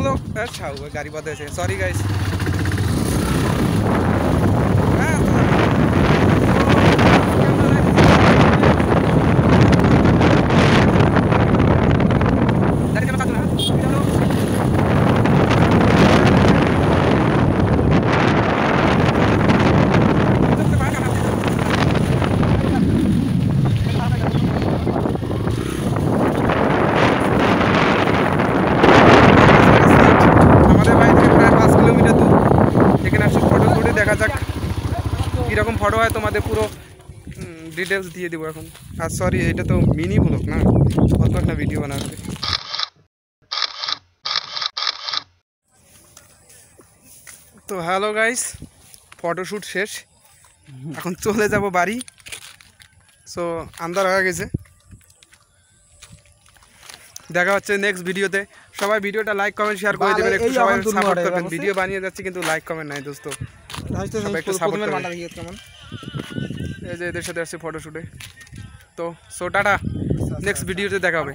blog अच्छा हुआ गाड़ी बंद है सॉरी गाइस দেখা যাক কীরকম ফটো হয় তোমাদের পুরো ডিটেলস দিয়ে দেবো এখন আর সরি এটা তো মিনি ব্লগ না অত একটা ভিডিও বানাবে তো হ্যালো গাইস ফটোশ্যুট শেষ এখন চলে যাব বাড়ি সো আন্দার হয়ে গেছে দেখা হচ্ছে নেক্সট ভিডিওতে সবাই ভিডিওটা লাইক কমেন্ট শেয়ার করে দেবেন একটু সবাই সাপোর্ট করবেন ভিডিও বানিয়ে যাচ্ছে কিন্তু লাইক কমেন্ট নাই দোস্ত সবাই একটু সাপোর্ট করবেন এই যে এদের সাথে আসছে ফটোশুটে তো সো টাটা নেক্সট ভিডিওতে দেখা হবে